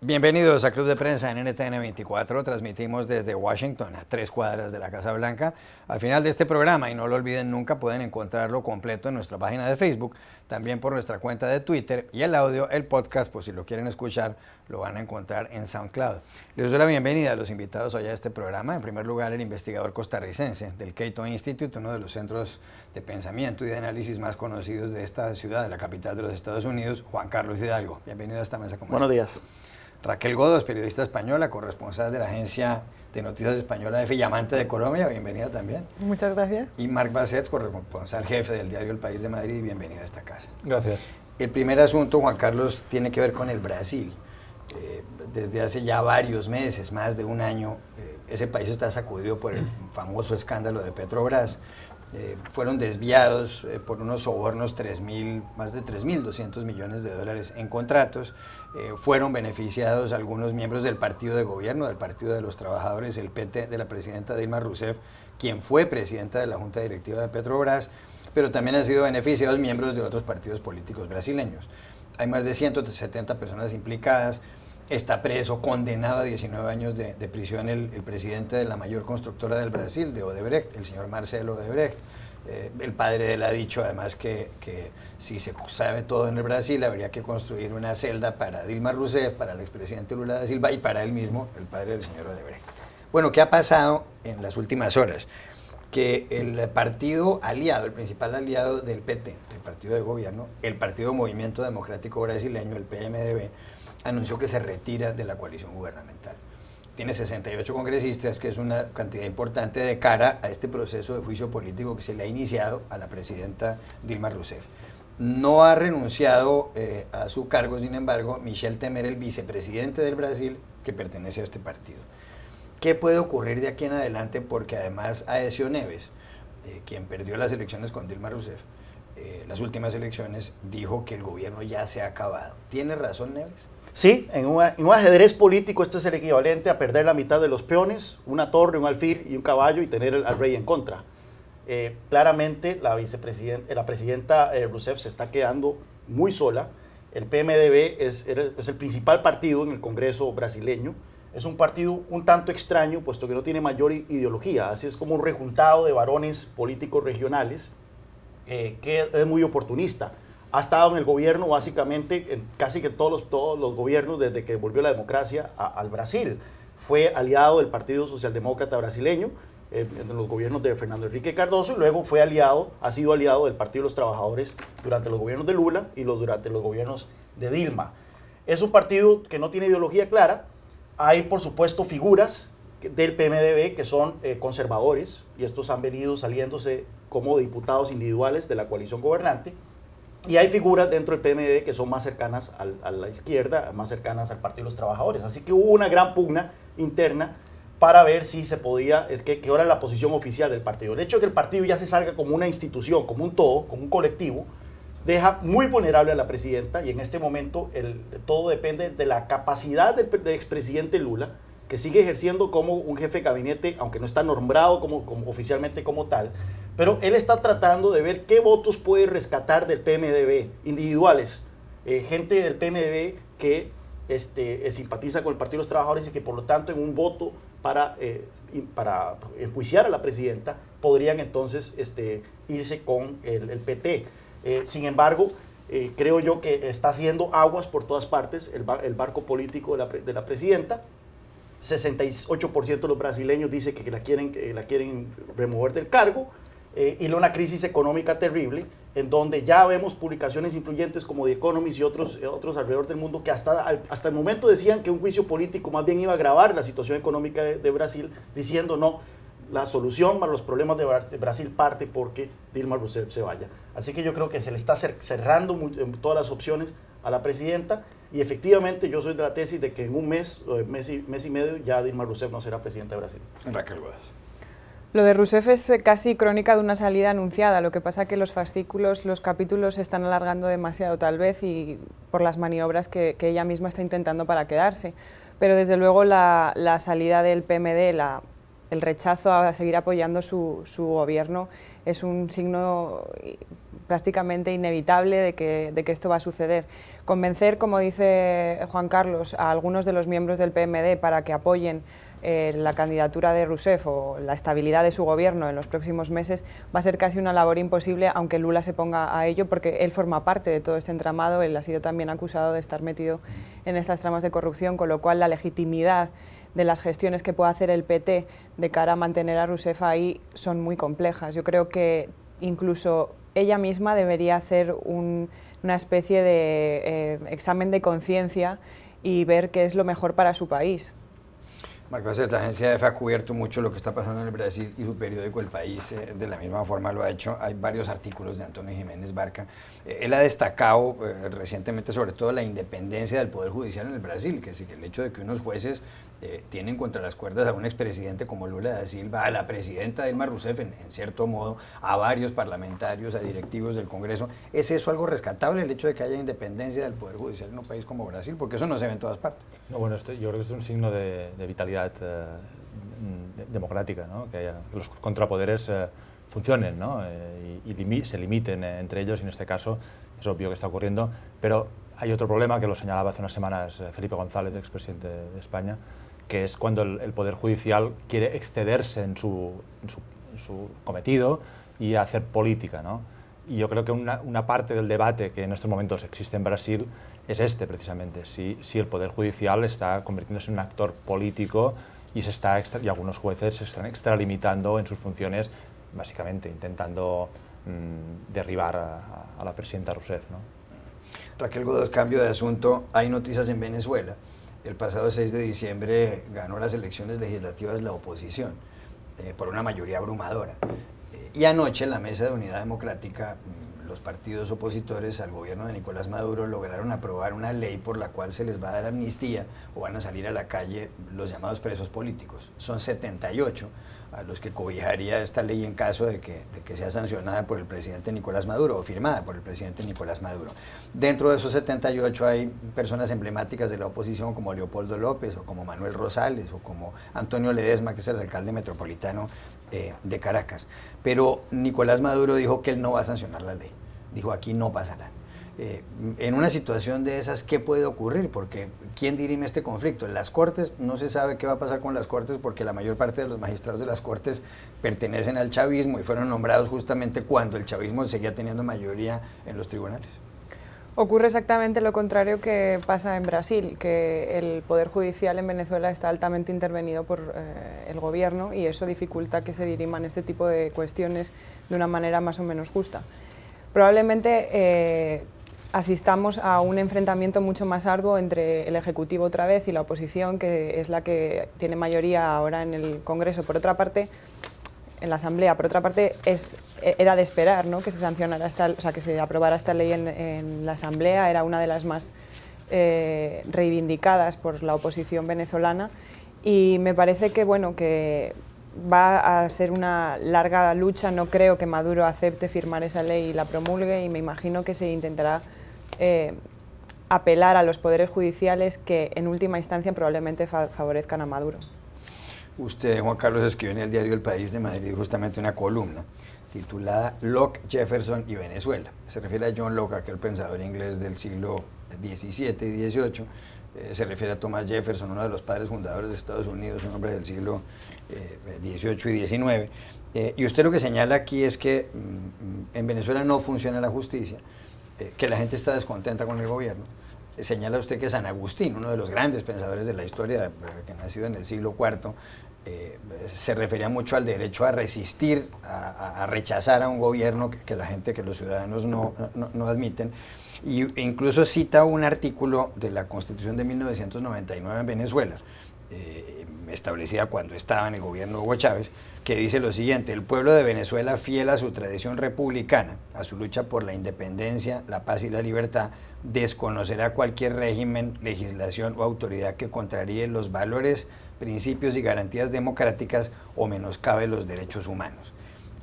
Bienvenidos a Club de Prensa en NTN 24. Transmitimos desde Washington, a 3 cuadras de la Casa Blanca. Al final de este programa, y no lo olviden nunca, pueden encontrarlo completo en nuestra página de Facebook, también por nuestra cuenta de Twitter, y el audio, el podcast, pues si lo quieren escuchar, lo van a encontrar en SoundCloud. Les doy la bienvenida a los invitados hoy a este programa. En primer lugar, el investigador costarricense del Cato Institute, uno de los centros de pensamiento y de análisis más conocidos de esta ciudad, de la capital de los Estados Unidos, Juan Carlos Hidalgo. Bienvenido a esta mesa. Buenos días. Raquel Godos, periodista española, corresponsal de la agencia de noticias española EFE y amante de Colombia, bienvenida también. Muchas gracias. Y Marc Bassets, corresponsal jefe del diario El País de Madrid, bienvenido a esta casa. Gracias. El primer asunto, Juan Carlos, tiene que ver con el Brasil. Desde hace ya varios meses, más de un año, ese país está sacudido por el famoso escándalo de Petrobras. Fueron desviados por unos sobornos más de 3.200 millones de dólares en contratos. Fueron beneficiados algunos miembros del partido de gobierno, del Partido de los Trabajadores, el PT, de la presidenta Dilma Rousseff, quien fue presidenta de la Junta Directiva de Petrobras, pero también han sido beneficiados miembros de otros partidos políticos brasileños. Hay más de 170 personas implicadas. Está preso, condenado a 19 años de prisión el presidente de la mayor constructora del Brasil, de Odebrecht, el señor Marcelo Odebrecht. El padre de él ha dicho además que si se sabe todo en el Brasil, habría que construir una celda para Dilma Rousseff, para el expresidente Lula da Silva y para él mismo, el padre del señor Odebrecht. Bueno, ¿qué ha pasado en las últimas horas? Que el partido aliado, el principal aliado del PT, el partido de gobierno, el Partido Movimiento Democrático Brasileño, el PMDB, anunció que se retira de la coalición gubernamental. Tiene 68 congresistas, que es una cantidad importante de cara a este proceso de juicio político que se le ha iniciado a la presidenta Dilma Rousseff. No ha renunciado a su cargo, sin embargo, Michel Temer, el vicepresidente del Brasil, que pertenece a este partido. ¿Qué puede ocurrir de aquí en adelante? Porque además Aécio Neves, quien perdió las elecciones con Dilma Rousseff, las últimas elecciones, dijo que el gobierno ya se ha acabado. ¿Tiene razón Neves? Sí, en un ajedrez político esto es el equivalente a perder la mitad de los peones, una torre, un alfil y un caballo y tener al rey en contra. Claramente la presidenta Rousseff se está quedando muy sola. El PMDB es el principal partido en el Congreso brasileño. Es un partido un tanto extraño, puesto que no tiene mayor ideología. Así es como un rejuntado de varones políticos regionales que es muy oportunista. Ha estado en el gobierno básicamente en casi que todos los gobiernos desde que volvió la democracia al Brasil. Fue aliado del Partido Socialdemócrata brasileño en los gobiernos de Fernando Henrique Cardoso y luego ha sido aliado del Partido de los Trabajadores durante los gobiernos de Lula y durante los gobiernos de Dilma. Es un partido que no tiene ideología clara. Hay, por supuesto, figuras del PMDB que son conservadores y estos han venido saliéndose como diputados individuales de la coalición gobernante. Y hay figuras dentro del PMDB que son más cercanas a la izquierda, más cercanas al Partido de los Trabajadores. Así que hubo una gran pugna interna para ver si se podía, que era la posición oficial del partido. El hecho de que el partido ya se salga como una institución, como un todo, como un colectivo, deja muy vulnerable a la presidenta y en este momento todo depende de la capacidad del expresidente Lula, que sigue ejerciendo como un jefe de gabinete, aunque no está nombrado oficialmente como tal, pero él está tratando de ver qué votos puede rescatar del PMDB, individuales, gente del PMDB que simpatiza con el Partido de los Trabajadores y que por lo tanto en un voto para enjuiciar a la presidenta podrían entonces irse con el PT. Sin embargo, creo yo que está haciendo aguas por todas partes el barco político de la presidenta. 68% de los brasileños dice que la quieren remover del cargo y una crisis económica terrible en donde ya vemos publicaciones influyentes como The Economist y otros alrededor del mundo que hasta el momento decían que un juicio político más bien iba a agravar la situación económica de Brasil, diciendo no, la solución para los problemas de Brasil parte porque Dilma Rousseff se vaya. Así que yo creo que se le está cerrando todas las opciones a la presidenta y efectivamente yo soy de la tesis de que en un mes y medio ya Dilma Rousseff no será presidenta de Brasil. Raquel Godas. Lo de Rousseff es casi crónica de una salida anunciada, lo que pasa es que los fascículos, los capítulos se están alargando demasiado tal vez y por las maniobras que ella misma está intentando para quedarse. Pero desde luego la salida del PMD, el rechazo a seguir apoyando su gobierno es un signo prácticamente inevitable de que esto va a suceder. Convencer, como dice Juan Carlos, a algunos de los miembros del PMD para que apoyen la candidatura de Rousseff o la estabilidad de su gobierno en los próximos meses va a ser casi una labor imposible, aunque Lula se ponga a ello, porque él forma parte de todo este entramado. Él ha sido también acusado de estar metido en estas tramas de corrupción, con lo cual la legitimidad de las gestiones que pueda hacer el PT de cara a mantener a Rousseff ahí son muy complejas. Yo creo que incluso ella misma debería hacer una especie de examen de conciencia y ver qué es lo mejor para su país. Marco, la agencia EFE ha cubierto mucho lo que está pasando en el Brasil y su periódico El País de la misma forma lo ha hecho. Hay varios artículos de Antonio Jiménez Barca. Él ha destacado recientemente sobre todo la independencia del Poder Judicial en el Brasil, que es el hecho de que unos jueces tienen contra las cuerdas a un expresidente como Lula da Silva, a la presidenta Dilma Rousseff, en cierto modo, a varios parlamentarios, a directivos del Congreso. ¿Es eso algo rescatable, el hecho de que haya independencia del Poder Judicial en un país como Brasil? Porque eso no se ve en todas partes. No, bueno, yo creo que es un signo de vitalidad democrática, ¿no? Que los contrapoderes funcionen, ¿no? Y se limiten entre ellos, y en este caso es obvio que está ocurriendo, pero hay otro problema que lo señalaba hace unas semanas Felipe González, expresidente de España, que es cuando el Poder Judicial quiere excederse en su cometido y hacer política, ¿no? Y yo creo que una parte del debate que en estos momentos existe en Brasil es precisamente, si el Poder Judicial está convirtiéndose en un actor político y algunos jueces se están extralimitando en sus funciones, básicamente intentando derribar a la presidenta Rousseff, ¿no? Raquel Godos, cambio de asunto, hay noticias en Venezuela. El pasado 6 de diciembre ganó las elecciones legislativas la oposición por una mayoría abrumadora. Y anoche en la Mesa de Unidad Democrática, los partidos opositores al gobierno de Nicolás Maduro lograron aprobar una ley por la cual se les va a dar amnistía o van a salir a la calle los llamados presos políticos. Son 78 a los que cobijaría esta ley en caso de que sea sancionada por el presidente Nicolás Maduro o firmada por el presidente Nicolás Maduro. Dentro de esos 78 hay personas emblemáticas de la oposición como Leopoldo López o como Manuel Rosales o como Antonio Ledesma, que es el alcalde metropolitano de Caracas. Pero Nicolás Maduro dijo que él no va a sancionar la ley. Dijo, aquí no pasará. En una situación de esas, ¿qué puede ocurrir? Porque ¿quién dirime este conflicto? En las Cortes no se sabe qué va a pasar con las Cortes, porque la mayor parte de los magistrados de las Cortes pertenecen al chavismo y fueron nombrados justamente cuando el chavismo seguía teniendo mayoría en los tribunales. Ocurre exactamente lo contrario que pasa en Brasil, que el Poder Judicial en Venezuela está altamente intervenido por el gobierno y eso dificulta que se diriman este tipo de cuestiones de una manera más o menos justa. Probablemente asistamos a un enfrentamiento mucho más arduo entre el Ejecutivo otra vez y la oposición, que es la que tiene mayoría ahora en el Congreso. Por otra parte, en la Asamblea, por otra parte, era de esperar, ¿no?, que se sancionara que se aprobara esta ley en la Asamblea. Era una de las más reivindicadas por la oposición venezolana y me parece que, bueno, que va a ser una larga lucha. No creo que Maduro acepte firmar esa ley y la promulgue, y me imagino que se intentará apelar a los poderes judiciales que en última instancia probablemente favorezcan a Maduro. Usted, Juan Carlos, escribió en el diario El País de Madrid justamente una columna titulada Locke, Jefferson y Venezuela. Se refiere a John Locke, aquel pensador inglés del siglo XVII y XVIII. Se refiere a Thomas Jefferson, uno de los padres fundadores de Estados Unidos, un hombre del siglo XVIII y XIX. Y usted lo que señala aquí es que en Venezuela no funciona la justicia, que la gente está descontenta con el gobierno. Señala usted que San Agustín, uno de los grandes pensadores de la historia, que nacido en el siglo IV, se refería mucho al derecho a resistir, a rechazar a un gobierno que la gente, que los ciudadanos no admiten. E incluso cita un artículo de la Constitución de 1999 en Venezuela, establecida cuando estaba en el gobierno de Hugo Chávez, que dice lo siguiente: el pueblo de Venezuela, fiel a su tradición republicana, a su lucha por la independencia, la paz y la libertad, desconocerá cualquier régimen, legislación o autoridad que contraríe los valores, principios y garantías democráticas o menoscabe los derechos humanos.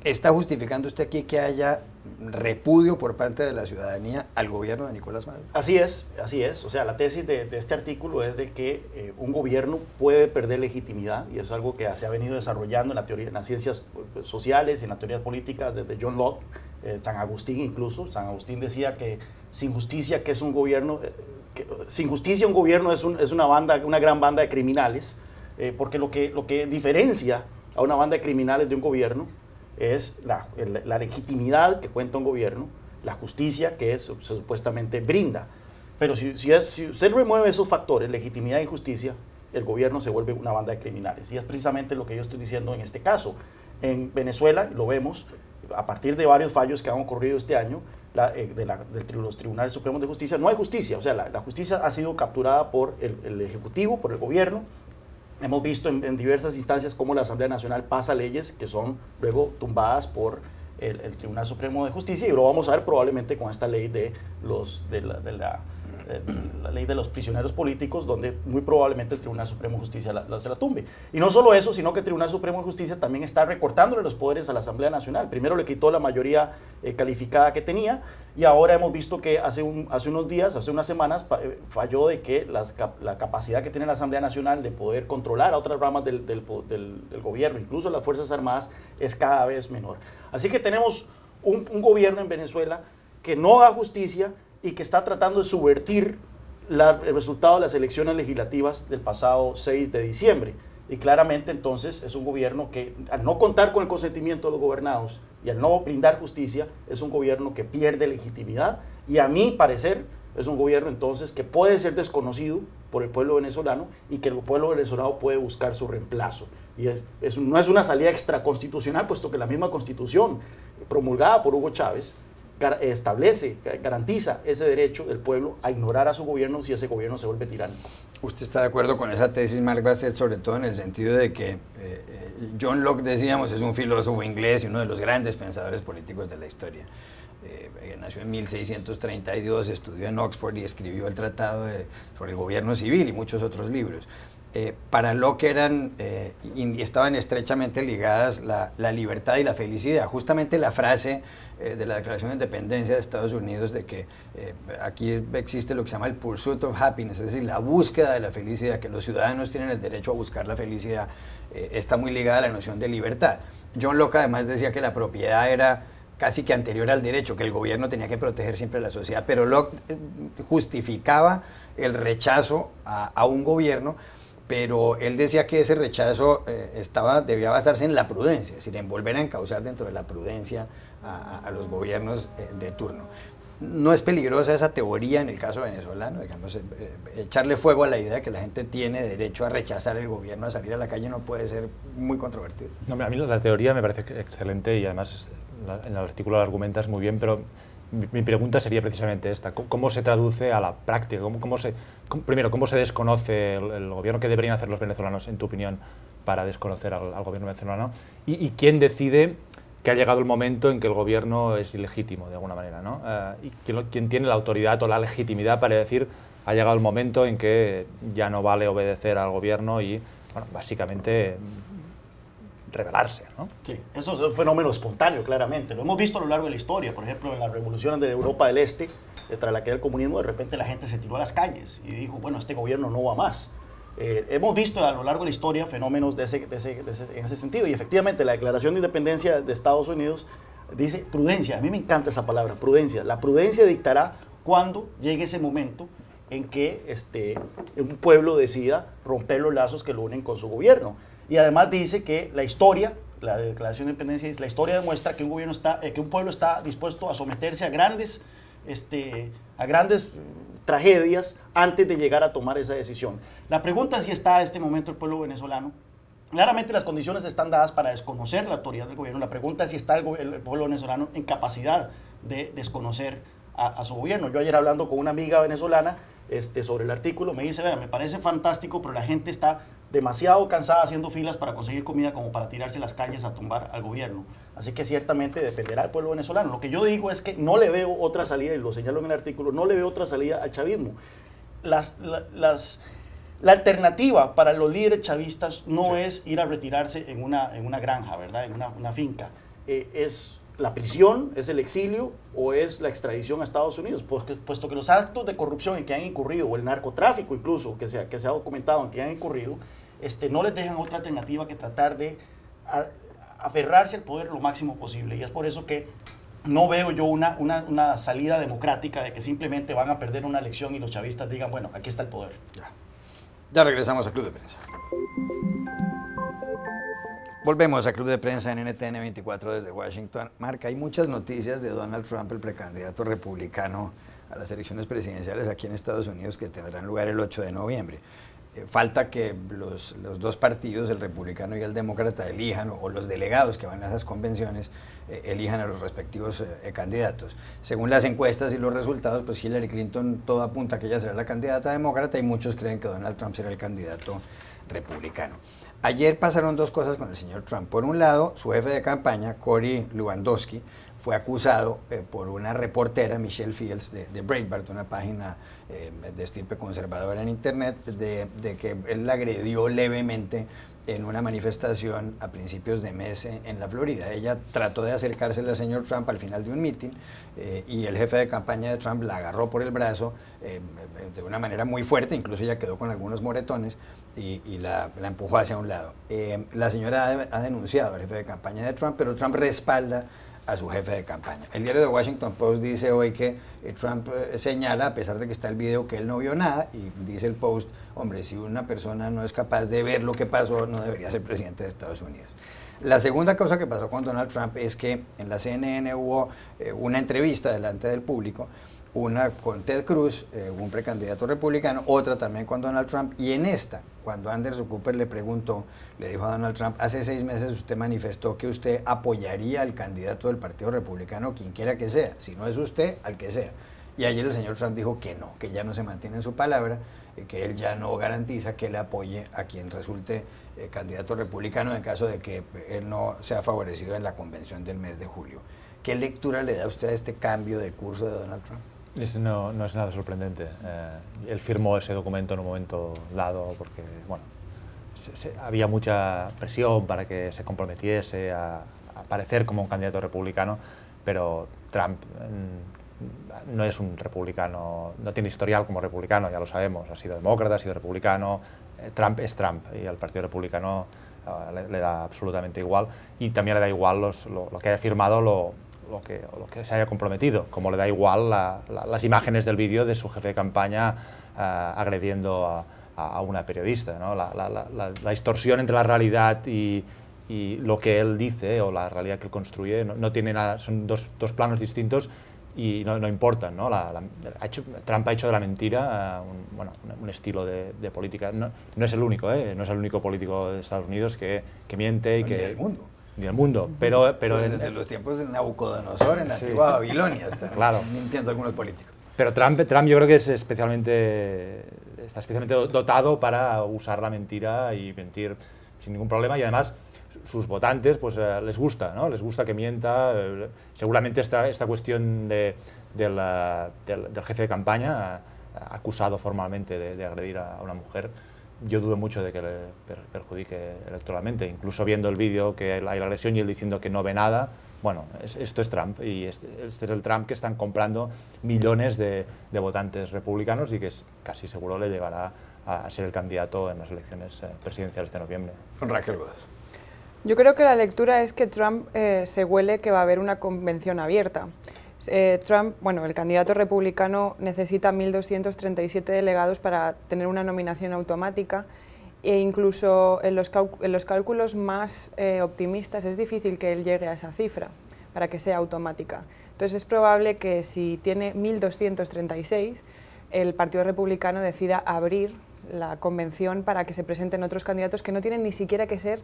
¿Está justificando usted aquí que haya repudio por parte de la ciudadanía al gobierno de Nicolás Maduro? Así es. O sea, la tesis de este artículo es de que un gobierno puede perder legitimidad, y es algo que se ha venido desarrollando en la teoría, en las ciencias sociales y en las teorías políticas desde John Locke, San Agustín incluso. San Agustín decía que sin justicia, que es un gobierno, sin justicia un gobierno es una gran banda de criminales, porque lo que diferencia a una banda de criminales de un gobierno es la legitimidad que cuenta un gobierno, la justicia que supuestamente brinda. Pero si usted remueve esos factores, legitimidad y justicia, el gobierno se vuelve una banda de criminales. Y es precisamente lo que yo estoy diciendo en este caso. En Venezuela, lo vemos, a partir de varios fallos que han ocurrido este año, los tribunales supremos de justicia, no hay justicia. O sea, la justicia ha sido capturada por el Ejecutivo, por el gobierno. Hemos visto en diversas instancias cómo la Asamblea Nacional pasa leyes que son luego tumbadas por el Tribunal Supremo de Justicia, y lo vamos a ver probablemente con esta ley la ley de los prisioneros políticos, donde muy probablemente el Tribunal Supremo de Justicia se la tumbe. Y no solo eso, sino que el Tribunal Supremo de Justicia también está recortándole los poderes a la Asamblea Nacional. Primero le quitó la mayoría calificada que tenía, y ahora hemos visto que hace unos días, hace unas semanas, falló de que la capacidad que tiene la Asamblea Nacional de poder controlar a otras ramas del gobierno, incluso las Fuerzas Armadas, es cada vez menor. Así que tenemos un gobierno en Venezuela que no da justicia y que está tratando de subvertir el resultado de las elecciones legislativas del pasado 6 de diciembre. Y claramente entonces es un gobierno que, al no contar con el consentimiento de los gobernados y al no brindar justicia, es un gobierno que pierde legitimidad, y a mi parecer es un gobierno entonces que puede ser desconocido por el pueblo venezolano, y que el pueblo venezolano puede buscar su reemplazo. Y no es una salida extraconstitucional, puesto que la misma Constitución promulgada por Hugo Chávez establece, garantiza ese derecho del pueblo a ignorar a su gobierno si ese gobierno se vuelve tiránico. ¿Usted está de acuerdo con esa tesis, Marc Basset, sobre todo en el sentido de que John Locke, decíamos, es un filósofo inglés y uno de los grandes pensadores políticos de la historia? Nació en 1632, estudió en Oxford y escribió el tratado sobre el gobierno civil y muchos otros libros. Para Locke estaban estrechamente ligadas la libertad y la felicidad. Justamente la frase de la Declaración de Independencia de Estados Unidos de que aquí existe lo que se llama el pursuit of happiness, es decir, la búsqueda de la felicidad, que los ciudadanos tienen el derecho a buscar la felicidad, está muy ligada a la noción de libertad. John Locke además decía que la propiedad era casi que anterior al derecho, que el gobierno tenía que proteger siempre a la sociedad, pero Locke justificaba el rechazo a un gobierno, pero él decía que ese rechazo debía basarse en la prudencia, es decir, en volver a encauzar dentro de la prudencia a los gobiernos de turno. ¿No es peligrosa esa teoría en el caso venezolano? Digamos, echarle fuego a la idea de que la gente tiene derecho a rechazar el gobierno, a salir a la calle, no puede ser muy controvertido. No, a mí la teoría me parece excelente, y además en el artículo lo argumentas muy bien, pero mi pregunta sería precisamente esta: ¿cómo se traduce a la práctica? Primero, ¿cómo se desconoce el gobierno? ¿Qué deberían hacer los venezolanos, en tu opinión, para desconocer al gobierno venezolano? ¿Y quién decide que ha llegado el momento en que el gobierno es ilegítimo, de alguna manera, ¿no? ¿Y quién tiene la autoridad o la legitimidad para decir ha llegado el momento en que ya no vale obedecer al gobierno y, bueno, básicamente rebelarse, ¿no? Sí, eso es un fenómeno espontáneo, claramente. Lo hemos visto a lo largo de la historia. Por ejemplo, en las revoluciones de Europa del Este, tras la queda del comunismo, de repente la gente se tiró a las calles y dijo, bueno, este gobierno no va más. Hemos visto a lo largo de la historia fenómenos en ese sentido, y efectivamente la Declaración de Independencia de Estados Unidos dice prudencia. A mí me encanta esa palabra, prudencia. La prudencia dictará cuando llegue ese momento en que un pueblo decida romper los lazos que lo unen con su gobierno. Y además dice que la historia, la Declaración de Independencia dice, la historia demuestra que un pueblo está dispuesto a someterse a grandes tragedias antes de llegar a tomar esa decisión. La pregunta es si está a este momento el pueblo venezolano. Claramente las condiciones están dadas para desconocer la autoridad del gobierno. La pregunta es si está el pueblo venezolano en capacidad de desconocer a su gobierno. Yo ayer, hablando con una amiga venezolana sobre el artículo, me dice, me parece fantástico, pero la gente está demasiado cansada haciendo filas para conseguir comida como para tirarse a las calles a tumbar al gobierno. Así que ciertamente dependerá del pueblo venezolano. Lo que yo digo es que no le veo otra salida, y lo señalo en el artículo, no le veo otra salida al chavismo. La alternativa para los líderes chavistas no es ir a retirarse en una granja, ¿verdad? En una finca. Es la prisión, es el exilio o es la extradición a Estados Unidos, puesto que los actos de corrupción en que han incurrido, o el narcotráfico incluso, que se ha documentado en que han incurrido, no les dejan otra alternativa que tratar de aferrarse al poder lo máximo posible. Y es por eso que no veo yo una salida democrática de que simplemente van a perder una elección y los chavistas digan, bueno, aquí está el poder. Ya regresamos al Club de Prensa. Volvemos al Club de Prensa en NTN 24 desde Washington. Marca, hay muchas noticias de Donald Trump, el precandidato republicano a las elecciones presidenciales aquí en Estados Unidos que tendrán lugar el 8 de noviembre. Falta que los dos partidos, el republicano y el demócrata, elijan, o los delegados que van a esas convenciones, elijan a los respectivos candidatos. Según las encuestas y los resultados, pues Hillary Clinton todo apunta a que ella será la candidata demócrata y muchos creen que Donald Trump será el candidato republicano. Ayer pasaron dos cosas con el señor Trump. Por un lado, su jefe de campaña, Cory Lewandowski, fue acusado por una reportera, Michelle Fields, de Breitbart, una página de estirpe conservadora en Internet, de que él la agredió levemente en una manifestación a principios de mes en la Florida. Ella trató de acercársele al señor Trump al final de un mitin y el jefe de campaña de Trump la agarró por el brazo de una manera muy fuerte, incluso ella quedó con algunos moretones y la empujó hacia un lado. La señora ha denunciado al jefe de campaña de Trump, pero Trump respalda a su jefe de campaña. El diario The Washington Post dice hoy que Trump señala, a pesar de que está el video, que él no vio nada, y dice el Post, hombre, si una persona no es capaz de ver lo que pasó, no debería ser presidente de Estados Unidos. La segunda cosa que pasó con Donald Trump es que en la CNN hubo una entrevista delante del público, una con Ted Cruz, un precandidato republicano, otra también con Donald Trump, y en esta, cuando Anderson Cooper le preguntó, le dijo a Donald Trump, hace 6 meses usted manifestó que usted apoyaría al candidato del Partido Republicano, quien quiera que sea, si no es usted, al que sea. Y ayer el señor Trump dijo que no, que ya no se mantiene en su palabra, que él ya no garantiza que le apoye a quien resulte candidato republicano en caso de que él no sea favorecido en la convención del mes de julio. ¿Qué lectura le da usted a este cambio de curso de Donald Trump? No es nada sorprendente. Él firmó ese documento en un momento dado porque, bueno, había mucha presión para que se comprometiese a aparecer como un candidato republicano, pero Trump no es un republicano, no tiene historial como republicano, ya lo sabemos, ha sido demócrata, ha sido republicano. Trump es Trump y al Partido Republicano le da absolutamente igual, y también le da igual lo que haya firmado, lo que se haya comprometido, como le da igual las imágenes del vídeo de su jefe de campaña agrediendo a una periodista, ¿no? La distorsión entre la realidad y lo que él dice o la realidad que él construye no tiene nada, son dos planos distintos y no importan, ¿no? Trump ha hecho de la mentira un estilo de política. No es el único, no es el único político de Estados Unidos que miente y que... Ni el mundo, pero desde los tiempos de Nabucodonosor en la antigua Babilonia están mintiendo algunos políticos. Pero Trump yo creo que está especialmente dotado para usar la mentira y mentir sin ningún problema, y además sus votantes pues les gusta, ¿no? Les gusta que mienta. Seguramente esta cuestión del jefe de campaña acusado formalmente de agredir a una mujer, yo dudo mucho de que le perjudique electoralmente, incluso viendo el vídeo que hay la agresión y él diciendo que no ve nada. Bueno, esto es Trump, y este es el Trump que están comprando millones de votantes republicanos y que casi seguro le llevará a ser el candidato en las elecciones presidenciales de noviembre. Raquel Godas. Yo creo que la lectura es que Trump se huele que va a haber una convención abierta. Trump, bueno, el candidato republicano necesita 1.237 delegados para tener una nominación automática, e incluso en los cálculos más optimistas es difícil que él llegue a esa cifra para que sea automática. Entonces es probable que si tiene 1.236, el Partido Republicano decida abrir la convención para que se presenten otros candidatos que no tienen ni siquiera que ser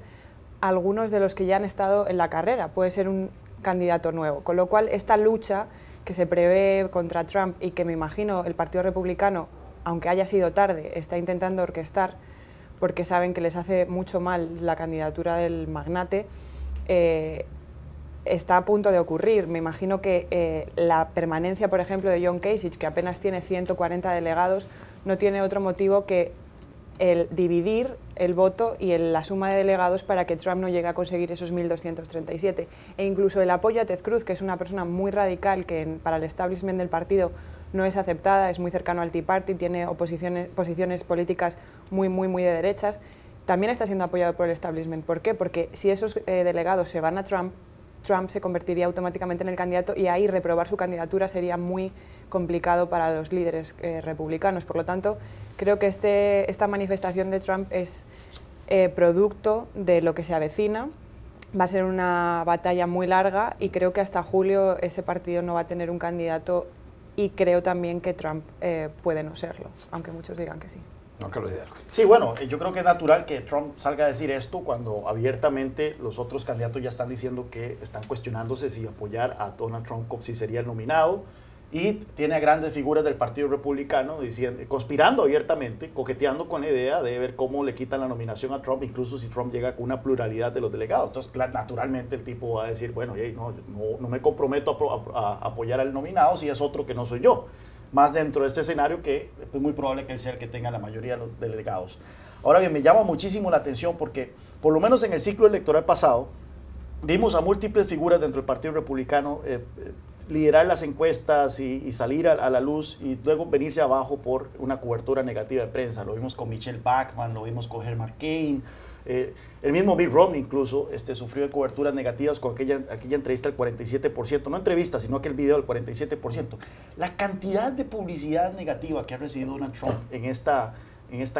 algunos de los que ya han estado en la carrera, puede ser un candidato nuevo, con lo cual esta lucha que se prevé contra Trump y que me imagino el Partido Republicano, aunque haya sido tarde, está intentando orquestar porque saben que les hace mucho mal la candidatura del magnate, está a punto de ocurrir. Me imagino que la permanencia, por ejemplo, de John Kasich, que apenas tiene 140 delegados, no tiene otro motivo que el dividir el voto y la suma de delegados para que Trump no llegue a conseguir esos 1.237. E incluso el apoyo a Ted Cruz, que es una persona muy radical, que para el establishment del partido no es aceptada, es muy cercano al Tea Party, tiene posiciones políticas muy de derechas, también está siendo apoyado por el establishment. ¿Por qué? Porque si esos delegados se van a Trump, Trump se convertiría automáticamente en el candidato y ahí reprobar su candidatura sería muy complicado para los líderes republicanos. Por lo tanto, creo que esta manifestación de Trump es producto de lo que se avecina. Va a ser una batalla muy larga y creo que hasta julio ese partido no va a tener un candidato y creo también que Trump puede no serlo, aunque muchos digan que sí. No, Carlos Hidalgo. Sí, bueno, yo creo que es natural que Trump salga a decir esto cuando abiertamente los otros candidatos ya están diciendo que están cuestionándose si apoyar a Donald Trump como si sería el nominado, y tiene a grandes figuras del Partido Republicano diciendo, conspirando abiertamente, coqueteando con la idea de ver cómo le quitan la nominación a Trump, incluso si Trump llega con una pluralidad de los delegados. Entonces, naturalmente el tipo va a decir, bueno, no me comprometo a apoyar al nominado si es otro que no soy yo. Más dentro de este escenario que es muy probable que él sea el que tenga la mayoría de los delegados. Ahora bien, me llama muchísimo la atención porque, por lo menos en el ciclo electoral pasado, vimos a múltiples figuras dentro del Partido Republicano liderar las encuestas y salir a la luz y luego venirse abajo por una cobertura negativa de prensa. Lo vimos con Michelle Bachmann, lo vimos con Herman Cain, el mismo Mitt Romney incluso sufrió de coberturas negativas con aquella entrevista del 47%, no entrevista, sino aquel video del 47%. La cantidad de publicidad negativa que ha recibido Donald Trump en esta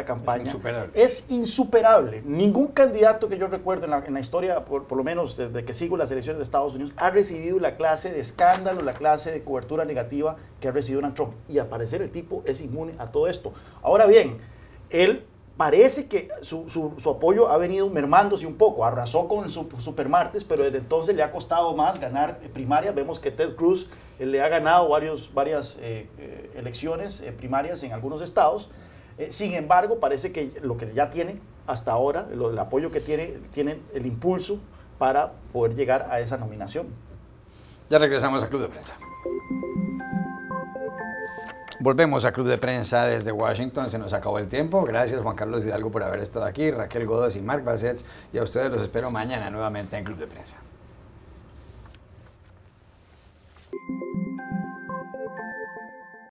campaña es insuperable. Ningún candidato que yo recuerdo en la historia, por lo menos desde que sigo las elecciones de Estados Unidos, ha recibido la clase de escándalo, la clase de cobertura negativa que ha recibido Donald Trump. Y al parecer el tipo es inmune a todo esto. Ahora bien, él parece que su apoyo ha venido mermándose un poco. Arrasó con su supermartes, pero desde entonces le ha costado más ganar primarias. Vemos que Ted Cruz le ha ganado varias elecciones primarias en algunos estados. Sin embargo, parece que lo que ya tiene hasta ahora, el apoyo que tiene el impulso para poder llegar a esa nominación. Ya regresamos a Club de Prensa. Volvemos a Club de Prensa desde Washington, se nos acabó el tiempo. Gracias Juan Carlos Hidalgo por haber estado aquí, Raquel Godos y Marc Bassets, y a ustedes los espero mañana nuevamente en Club de Prensa.